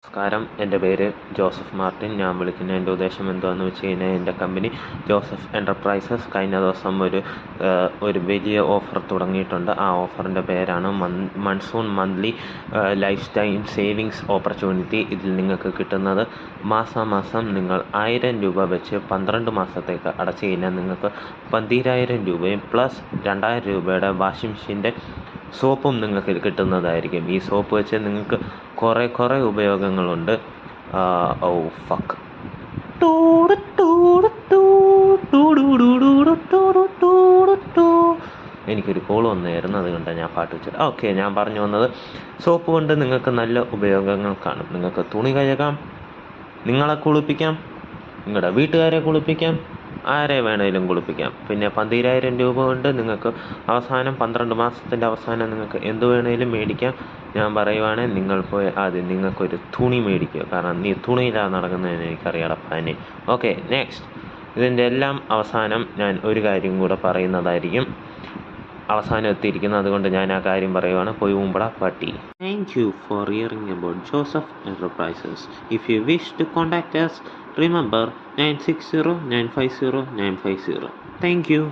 നമസ്കാരം, എൻ്റെ പേര് ജോസഫ് മാർട്ടിൻ. ഞാൻ വിളിക്കുന്ന എൻ്റെ ഉദ്ദേശം എന്താണെന്ന് വെച്ച് കഴിഞ്ഞാൽ, എൻ്റെ കമ്പനി ജോസഫ് എൻ്റർപ്രൈസസ് കഴിഞ്ഞ ദിവസം ഒരു വലിയ ഓഫർ തുടങ്ങിയിട്ടുണ്ട്. ആ ഓഫറിൻ്റെ പേരാണ് monsoon monthly life time savings opportunity. ഇതിൽ നിങ്ങൾക്ക് കിട്ടുന്നത് മാസാമാസം നിങ്ങൾ 1000 രൂപ വെച്ച് 12 മാസത്തേക്ക് അടച്ചു കഴിഞ്ഞാൽ നിങ്ങൾക്ക് 12,000 രൂപയും പ്ലസ് 2,000 രൂപയുടെ വാഷിംഗ് മെഷീൻ്റെ സോപ്പും നിങ്ങൾക്ക് കിട്ടുന്നതായിരിക്കും. ഈ സോപ്പ് വെച്ച് നിങ്ങൾക്ക് കുറേ ഉപയോഗങ്ങളുണ്ട്. ഫക്ക് എനിക്കൊരു കോൾ വന്നായിരുന്നു, അതുകൊണ്ടാണ് ഞാൻ പാട്ട് വെച്ചത്. ഓക്കെ, ഞാൻ പറഞ്ഞു വന്നത്, സോപ്പ് കൊണ്ട് നിങ്ങൾക്ക് നല്ല ഉപയോഗങ്ങൾ കാണും. നിങ്ങൾക്ക് തുണി കഴുകാം, നിങ്ങളെ കുളിപ്പിക്കാം, നിങ്ങളുടെ വീട്ടുകാരെ കുളിപ്പിക്കാം, ആരെ വേണേലും കുളിപ്പിക്കാം. പിന്നെ 12,000 രൂപ കൊണ്ട് നിങ്ങൾക്ക് 12 മാസത്തിൻ്റെ അവസാനം നിങ്ങൾക്ക് എന്ത് വേണേലും മേടിക്കാം. ഞാൻ പറയുവാണെങ്കിൽ നിങ്ങൾ പോയി ആദ്യം നിങ്ങൾക്കൊരു തുണി മേടിക്കുക. കാരണം നീ തുണിയിലാണ് നടക്കുന്നതെന്ന് എനിക്കറിയാം പാനെ. Okay, next. ഇതിൻ്റെ എല്ലാം അവസാനം ഞാൻ ഒരു കാര്യം കൂടെ പറയുന്നതായിരിക്കും. അവസാനം എത്തിയിരിക്കുന്നു, അതുകൊണ്ട് ഞാൻ ആ കാര്യം പറയുവാണ്. പോയി മുമ്പട പട്ടി. Thank you for hearing about Joseph enterprises. If you wish to contact us, remember 960 950 950. Thank you.